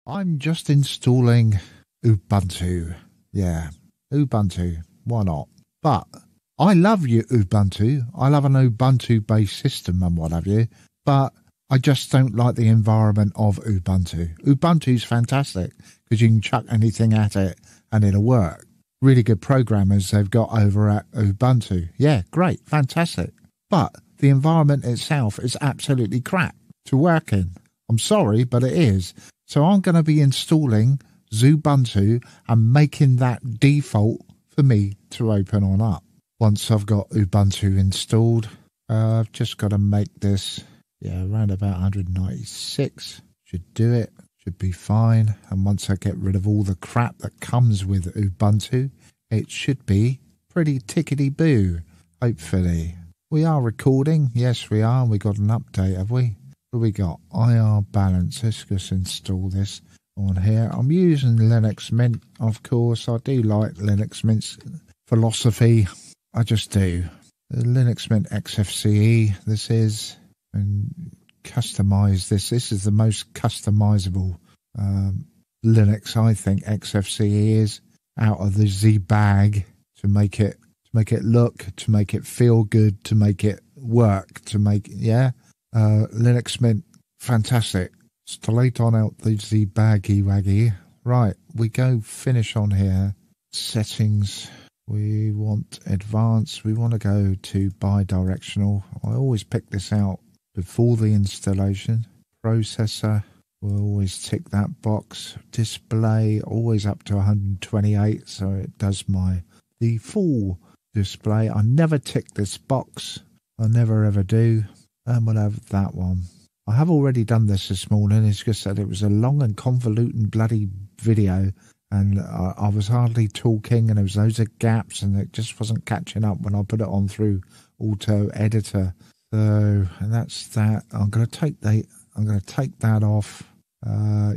I'm just installing Ubuntu. Yeah, Ubuntu. Why not? But I love you, Ubuntu. I love an Ubuntu-based system and what have you. But I just don't like the environment of Ubuntu. Ubuntu's fantastic because you can chuck anything at it and it'll work. Really good programmers they've got over at Ubuntu. Yeah, great, fantastic. But the environment itself is absolutely crap to work in. I'm sorry, but it is. So I'm going to be installing Xubuntu and making that default for me to open on up. Once I've got Ubuntu installed, I've just got to make this, around about 196. Should do it. Should be fine. And once I get rid of all the crap that comes with Ubuntu, it should be pretty tickety-boo, hopefully. We are recording. Yes, we are. We got an update, have we? What do we got? IR balance. Let's just install this on here. I'm using Linux Mint, of course. I do like Linux Mint's philosophy. I just do. The Linux Mint XFCE, this is. And customize this. This is the most customizable Linux, I think, XFCE is out of the Z bag to make it look, to make it feel good, to make it work, to make Linux Mint, fantastic. Straight on out the Z baggy waggy. Right, we go finish on here. Settings. We want advanced. We want to go to bi-directional. I always pick this out before the installation. Processor, we'll always tick that box. Display, always up to 128, so it does the full display. I never tick this box. I never ever do. And we'll have that one. I have already done this morning. It's just that it was a long and convoluted bloody video, and I was hardly talking, and there was loads of gaps, and it just wasn't catching up when I put it on through Auto Editor. So, and that's that. I'm going to take that off.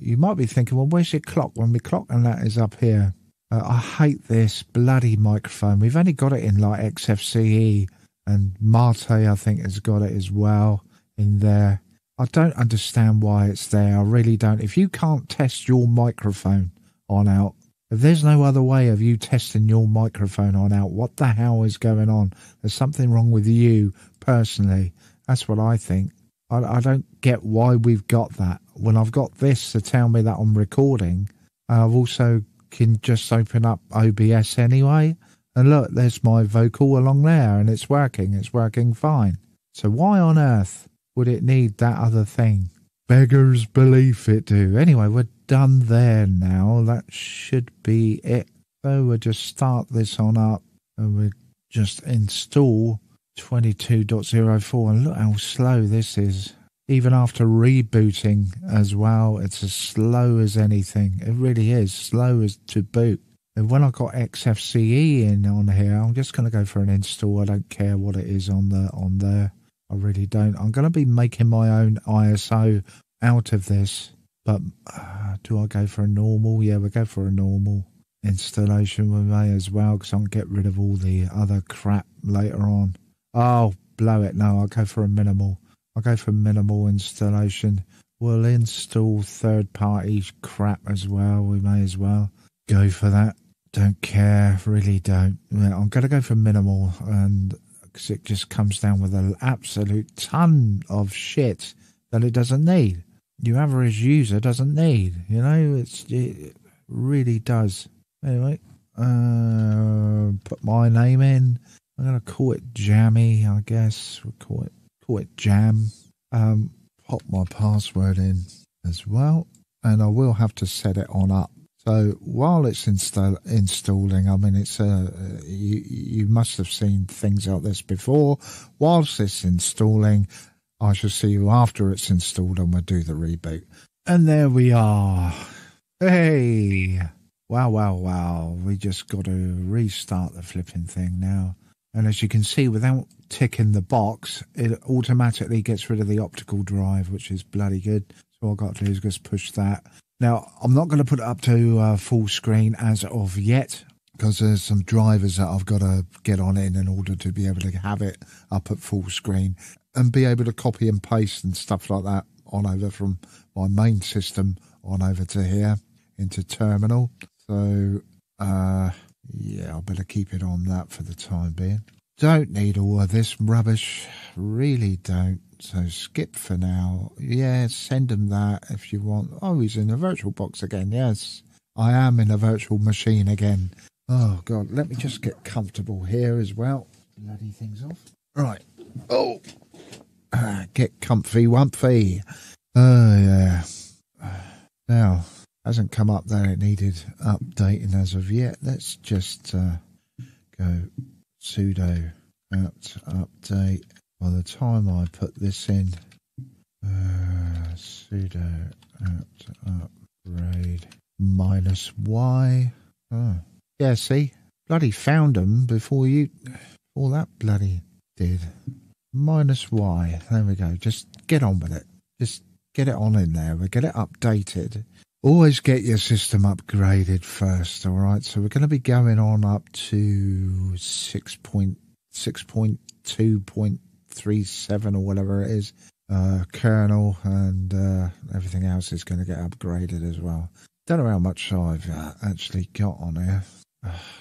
You might be thinking, well, where's your clock? When my clock and that is up here. I hate this bloody microphone. We've only got it in like XFCE, and Mate, I think, has got it as well in there. I don't understand why it's there. I really don't. If you can't test your microphone on out, if there's no other way of you testing your microphone on out, what the hell is going on? There's something wrong with you personally. That's what I think. I don't get why we've got that. When I've got this to tell me that I'm recording, I've also can just open up OBS anyway. And look, there's my vocal along there, and it's working. It's working fine. So why on earth would it need that other thing? Beggars belief it do. Anyway, we're done there now. That should be it. So we'll just start this on up, and we'll just install 22.04. And look how slow this is. Even after rebooting as well, it's as slow as anything. It really is. Slow as to boot. And when I got XFCE in on here, I'm just going to go for an install. I don't care what it is on there. I really don't. I'm going to be making my own ISO out of this. But do I go for a normal? Yeah, we'll go for a normal installation. We may as well, because I can get rid of all the other crap later on. Oh, blow it. No, I'll go for a minimal. I'll go for minimal installation. We'll install third-party crap as well. We may as well go for that. Don't care. Really don't. Yeah, I'm going to go for minimal, and because it just comes down with an absolute ton of shit that it doesn't need. Your average user doesn't need. You know, it really does. Anyway, put my name in. I'm going to call it Jammy, I guess. We'll call it Jam. Pop my password in as well, and I will have to set it on up. So while it's installing, I mean, it's you must have seen things like this before. Whilst it's installing, I shall see you after it's installed, and we'll do the reboot. And there we are. Hey, wow! We just got to restart the flipping thing now. And as you can see, without ticking the box, it automatically gets rid of the optical drive, which is bloody good. So all I've got to do is just push that. Now, I'm not going to put it up to full screen as of yet, because there's some drivers that I've got to get on in order to be able to have it up at full screen and be able to copy and paste and stuff like that on over from my main system on over to here into terminal. So, yeah, I better keep it on that for the time being. Don't need all of this rubbish, really don't. So skip for now. Yeah, send them that if you want. Oh, he's in a virtual box again. Yes, I am in a virtual machine again. Oh, God, let me just get comfortable here as well. Bloody things off. Right. Oh, get comfy, wumpy. Oh, yeah. Now, hasn't come up that it needed updating as of yet. Let's just go sudo apt update. By the time I put this in, sudo apt upgrade -y. Oh. Yeah, see? Bloody found them before that bloody did. -y. There we go. Just get on with it. Just get it on in there. We'll get it updated. Always get your system upgraded first, all right? So we're going to be going on up to 6.2.37 or whatever it is. Kernel and everything else is going to get upgraded as well. Don't know how much I've actually got on here.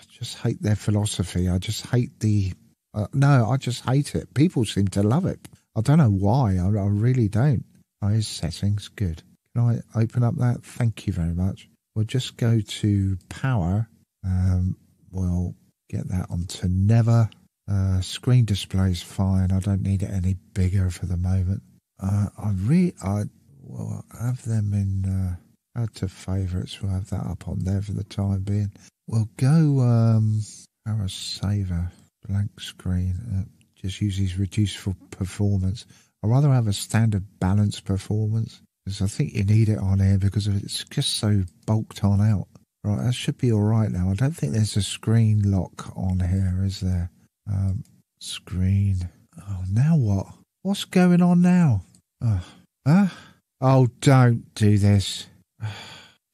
Just hate their philosophy. I just hate the... no, I just hate it. People seem to love it. I don't know why. I really don't. Oh, his settings. Good. Can I open up that? Thank you very much. We'll just go to power. We'll get that onto never. Screen display is fine. I don't need it any bigger for the moment. Well, have them in add to favorites. We'll have that up on there for the time being. We'll go power saver, blank screen. Just use these reduced for performance. I'd rather have a standard balance performance because I think you need it on here because it's just so bulked on out. Right, that should be all right now. I don't think there's a screen lock on here, is there? Screen. Oh, now what? What's going on now? Oh, don't do this.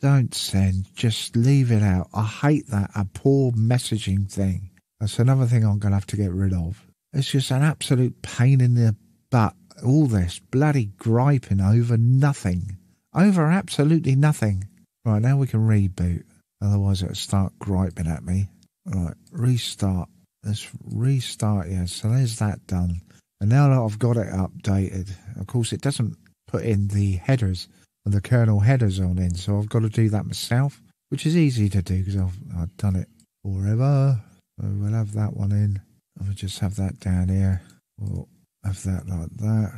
Don't send. Just leave it out. I hate that. A poor messaging thing. That's another thing I'm going to have to get rid of. It's just an absolute pain in the butt. All this bloody griping over nothing. Over absolutely nothing. Right, now we can reboot. Otherwise it'll start griping at me. Right, restart. Let's restart, yeah. So there's that done. And now that I've got it updated, of course it doesn't put in the headers and the kernel headers on in, so I've got to do that myself, which is easy to do because I've done it forever. So we'll have that one in. And we'll just have that down here. We'll have that like that.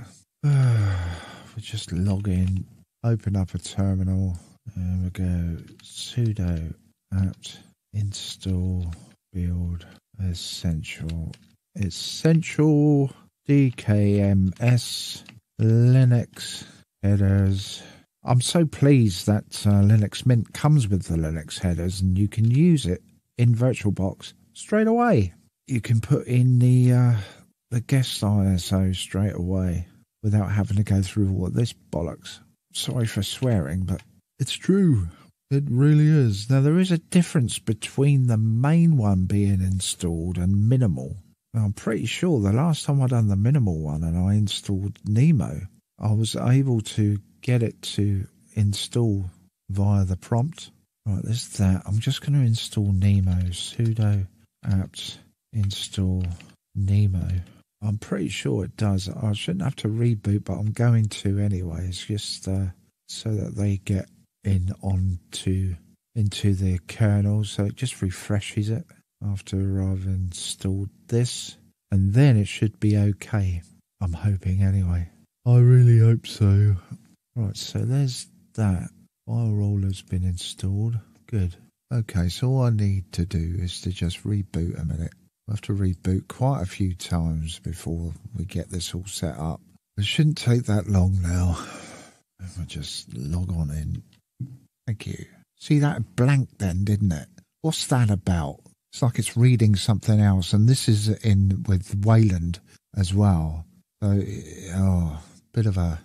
We'll just log in, open up a terminal, and we'll go sudo apt install build essential dkms Linux headers. I'm so pleased that Linux Mint comes with the Linux headers and you can use it in VirtualBox straight away. You can put in the guest ISO straight away without having to go through all of this bollocks. Sorry for swearing, but it's true. It really is. Now, there is a difference between the main one being installed and minimal. Now, I'm pretty sure the last time I done the minimal one and I installed Nemo, I was able to get it to install via the prompt. Right, there's that. I'm just going to install Nemo. Sudo apt install Nemo. I'm pretty sure it does. I shouldn't have to reboot, but I'm going to anyway. It's just so that they get into the kernel, so it just refreshes it after I've installed this, and then it should be okay. I'm hoping anyway. I really hope so. Right, so there's that. File roller's been installed. Good. Okay, so all I need to do is to just reboot a minute. I have to reboot quite a few times before we get this all set up. It shouldn't take that long now. If I just log on in. Thank you. See that blank then, didn't it? What's that about? It's like it's reading something else, and this is in with Wayland as well. So, bit of a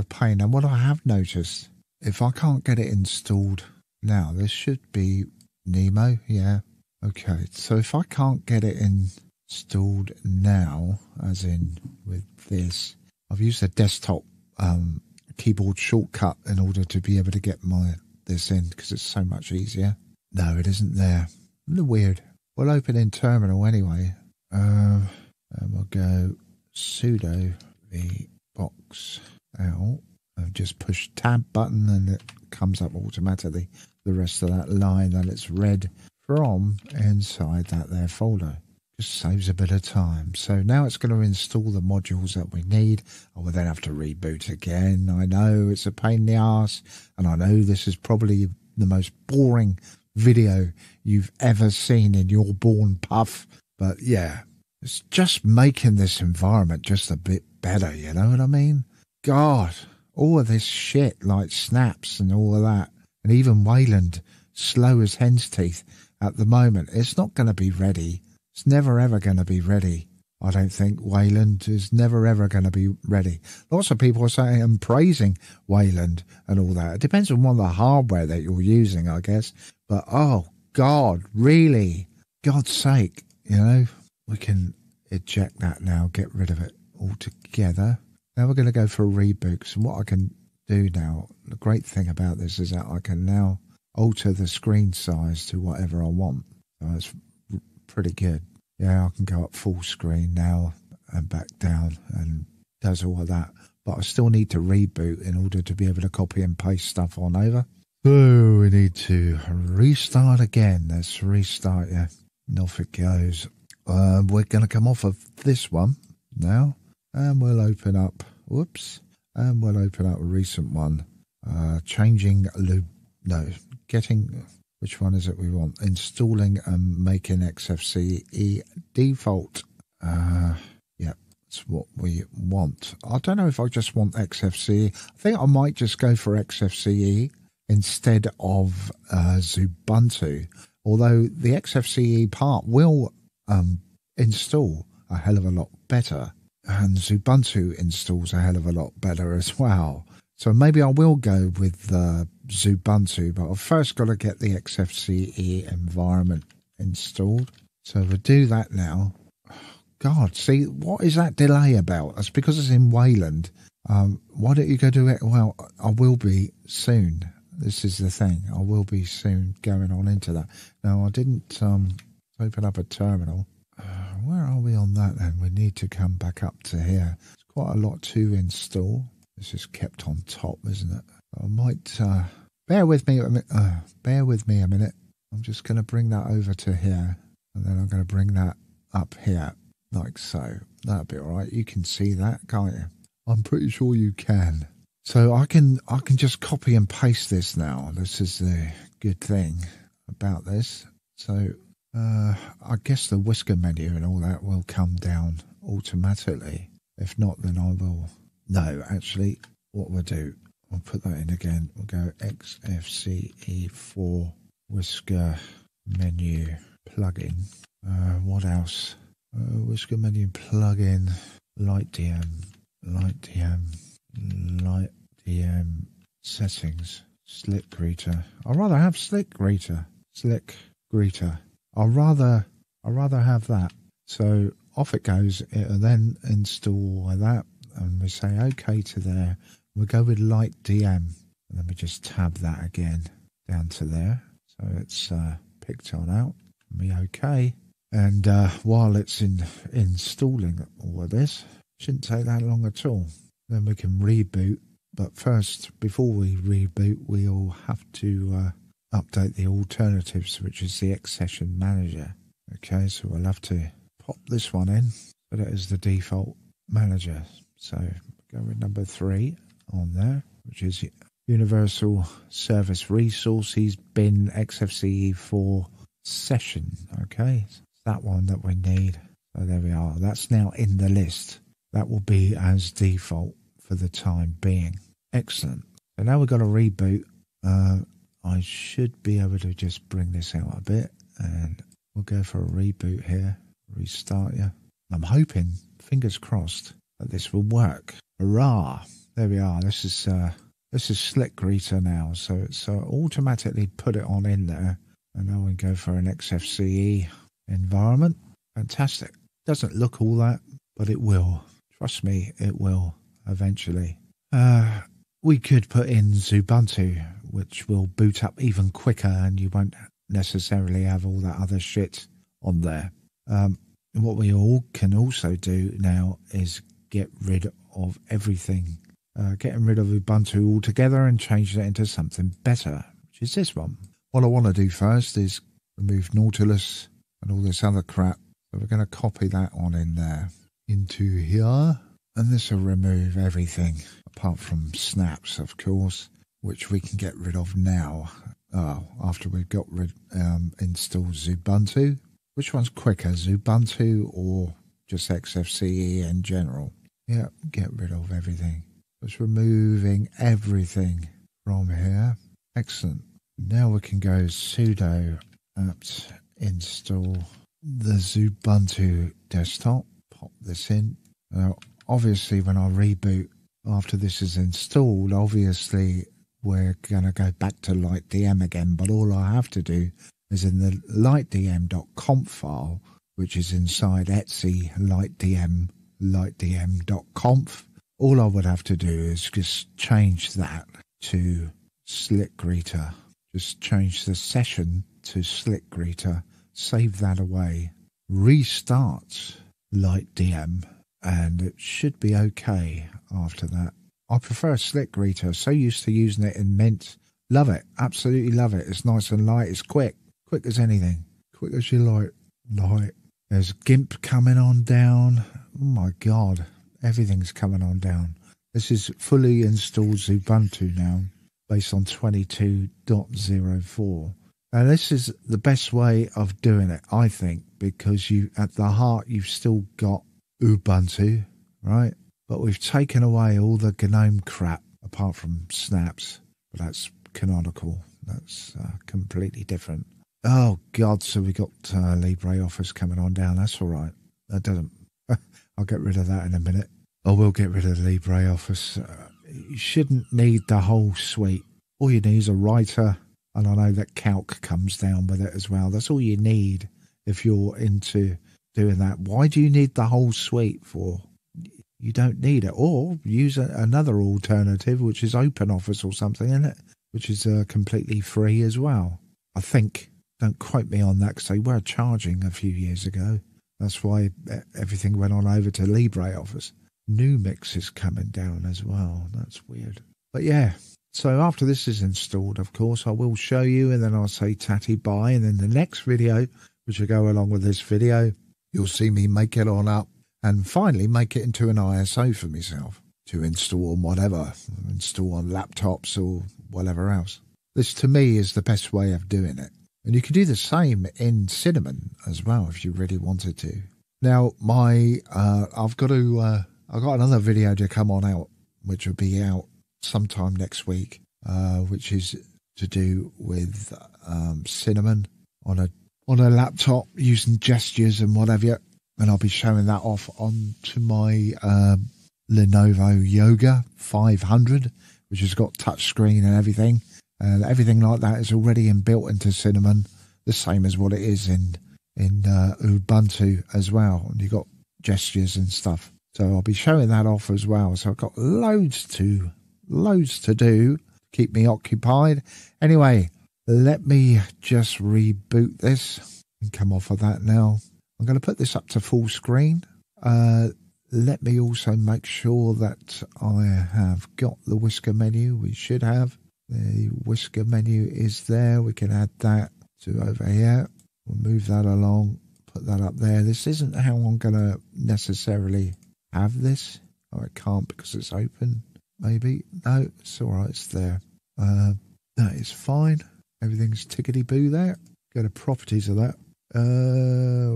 pain. And what I have noticed, if I can't get it installed now, this should be Nemo, yeah. Okay, so if I can't get it installed now, as in with this, I've used a desktop keyboard shortcut in order to be able to get this in, because it's so much easier. No, it isn't there. A little weird. We'll open in terminal anyway. And we'll go sudo vbox out. I've just push tab button and it comes up automatically. The rest of that line that it's read from inside that there folder. Just saves a bit of time. So now it's going to install the modules that we need. I will then have to reboot again. I know it's a pain in the ass, and I know this is probably the most boring video you've ever seen in your born puff. But yeah, it's just making this environment just a bit better, you know what I mean? God, all of this shit like snaps and all of that, and even Wayland, slow as hen's teeth at the moment. It's not going to be ready. It's never ever going to be ready. I don't think Wayland is never ever going to be ready. Lots of people are saying and praising Wayland and all that. It depends on what the hardware that you're using, I guess. But oh God, really? God's sake, you know, we can eject that now, get rid of it altogether. Now we're going to go for a reboot. So what I can do now, the great thing about this is that I can now alter the screen size to whatever I want. So it's pretty good. Yeah, I can go up full screen now and back down and does all of that. But I still need to reboot in order to be able to copy and paste stuff on over. So we need to restart again. Let's restart, yeah. And off it goes. We're going to come off of this one now. And we'll open up, whoops. And we'll open up a recent one. Getting... Which one is it we want? Installing and making XFCE default. Yeah, that's what we want. I don't know if I just want XFCE. I think I might just go for XFCE instead of Xubuntu. Although the XFCE part will install a hell of a lot better. And Xubuntu installs a hell of a lot better as well. So maybe I will go with Xubuntu, but I've first got to get the XFCE environment installed. So we'll do that now. God, see, what is that delay about? That's because it's in Wayland. Why don't you go do it? Well, I will be soon. This is the thing. I will be soon going on into that. Now, I didn't open up a terminal. Where are we on that then? We need to come back up to here. It's quite a lot to install. This is kept on top, isn't it? I might bear with me a minute. I'm just going to bring that over to here, and then I'm going to bring that up here, like so. That'll be all right. You can see that, can't you? I'm pretty sure you can. So I can just copy and paste this now. This is the good thing about this. So I guess the whisker menu and all that will come down automatically. If not, then I will. No, actually, what we'll do, I'll put that in again. We'll go XFCE4 whisker menu plugin. What else? Whisker menu plugin, light DM settings, slick greeter. I'd rather have slick greeter. I'd rather have that. So off it goes. It'll then install that. And we say OK to there. We'll go with light DM. And then we just tab that again down to there. So it's picked on out. And we OK. And while it's installing all of this, shouldn't take that long at all. Then we can reboot. But first, before we reboot, we'll have to update the alternatives, which is the X Session Manager. OK, so we'll have to pop this one in. But it is the default manager. So go with number 3 on there, which is Universal Service Resources bin XFCE4 session. Okay, it's that one that we need. So there we are. That's now in the list. That will be as default for the time being. Excellent. So now we've got a reboot. I should be able to just bring this out a bit, and we'll go for a reboot here. Restart you. I'm hoping, fingers crossed, that this will work. Hurrah! There we are. This is Slick Greeter now, so it's automatically put it on in there, and now we can go for an XFCE environment. Fantastic. Doesn't look all that, but it will. Trust me, it will eventually. we could put in Xubuntu, which will boot up even quicker, and you won't necessarily have all that other shit on there. What we all can also do now is get rid of everything. Getting rid of Ubuntu altogether and change it into something better, which is this one. What I want to do first is remove Nautilus and all this other crap. So we're going to copy that on in there into here. And this will remove everything apart from snaps, of course, which we can get rid of now. After we've got installed Xubuntu. Which one's quicker, Xubuntu or just XFCE in general? Yeah, get rid of everything. Just removing everything from here. Excellent. Now we can go sudo apt install the Xubuntu desktop. Pop this in. Now, obviously, when I reboot after this is installed, obviously we're going to go back to lightdm again. But all I have to do is in the lightdm.conf file, which is inside etc lightdm.conf. All I would have to do is just change that to Slick Greeter. Just change the session to Slick Greeter, save that away, restart lightdm, and it should be okay after that. I prefer Slick Greeter, so used to using it in Mint. Love it, absolutely love it. It's nice and light, it's quick as anything, quick as you like. There's GIMP coming on down. Oh my god, everything's coming on down. This is fully installed Xubuntu now, based on 22.04. Now this is the best way of doing it, I think, because you at the heart you've still got Ubuntu, right? But we've taken away all the GNOME crap apart from snaps, but that's Canonical. That's completely different. Oh god, so we got LibreOffice coming on down. That's all right. That doesn't. I'll get rid of that in a minute. I will get rid of LibreOffice. You shouldn't need the whole suite. All you need is a writer, and I know that Calc comes down with it as well. That's all you need if you're into doing that. Why do you need the whole suite for? You don't need it. Or use another alternative, which is OpenOffice or something, isn't it? Which is completely free as well. I think. Don't quote me on that because they were charging a few years ago. That's why everything went on over to LibreOffice. Numix is coming down as well. That's weird. But yeah, so after this is installed, of course, I will show you, and then I'll say tatty bye. And then the next video, which will go along with this video, you'll see me make it on up and finally make it into an ISO for myself to install on whatever, install on laptops or whatever else. This to me is the best way of doing it. And you can do the same in Cinnamon as well if you really wanted to. Now, I've got another video to come on out, which will be out sometime next week, which is to do with Cinnamon on a laptop using gestures and whatever. And I'll be showing that off onto my Lenovo Yoga 500, which has got touchscreen and everything. And everything like that is already inbuilt into Cinnamon, the same as what it is in Ubuntu as well. And you've got gestures and stuff. So I'll be showing that off as well. So I've got loads to do to keep me occupied. Anyway, let me just reboot this and come off of that now. I'm going to put this up to full screen. Let me also make sure that I have got the whisker menu. We should have. The whisker menu is there. We can add that to over here. We'll move that along, put that up there. This isn't how I'm going to necessarily have this. Oh, I can't because it's open, maybe. No, it's all right. It's there. That is fine. Everything's tickety-boo there. Go to properties of that.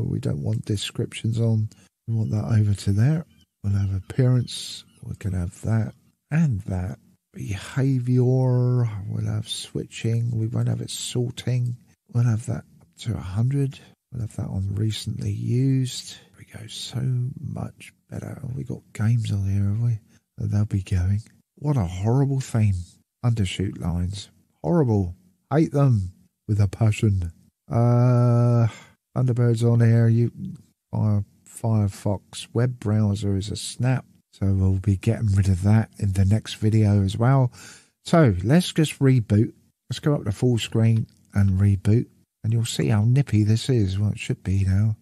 We don't want descriptions on. We want that over to there. We'll have appearance. We can have that and that. Behavior, we'll have switching, we won't have it sorting, we'll have that up to 100, we'll have that on recently used. There we go, so much better. We got games on here, have we? They'll be going. What a horrible theme. Undershoot lines, horrible, hate them with a passion. Thunderbird's on here. Firefox web browser is a snap. So we'll be getting rid of that in the next video as well. So let's just reboot. Let's go up to full screen and reboot. And you'll see how nippy this is. Well, it should be now.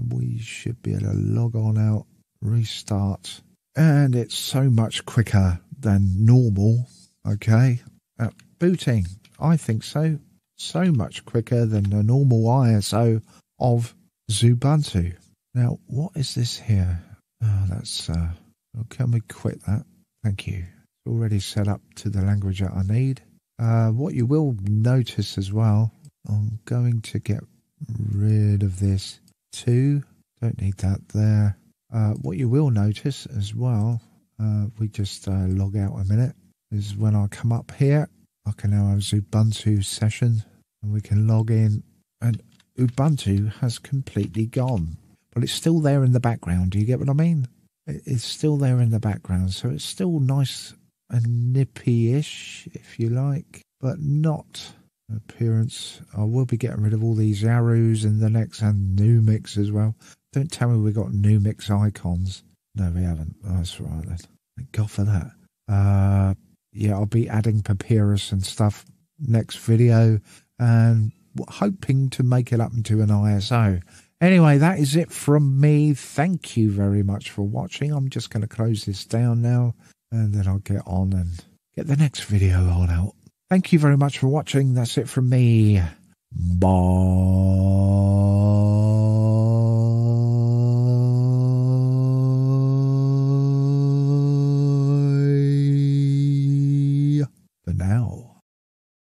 We should be able to log on out, restart. And it's so much quicker than normal. Okay. Booting. I think so. So much quicker than the normal ISO of Xubuntu. Now, what is this here? Oh, that's... can we quit that? Thank you. It's already set up to the language that I need. What you will notice as well, I'm going to get rid of this too. Don't need that there. What you will notice as well, we just log out a minute, is when I come up here, I can now have Xubuntu session and we can log in, and Ubuntu has completely gone. But it's still there in the background. Do you get what I mean? It's still there in the background. So it's still nice and nippy-ish, if you like, but not appearance. I will be getting rid of all these arrows in the next, and new mix as well. Don't tell me we've got new mix icons. No, we haven't. Oh, that's right then. Thank God for that. Yeah, I'll be adding Papyrus and stuff next video and hoping to make it up into an ISO. Anyway, that is it from me. Thank you very much for watching. I'm just going to close this down now, and then I'll get on and get the next video on out. Thank you very much for watching. That's it from me. Bye.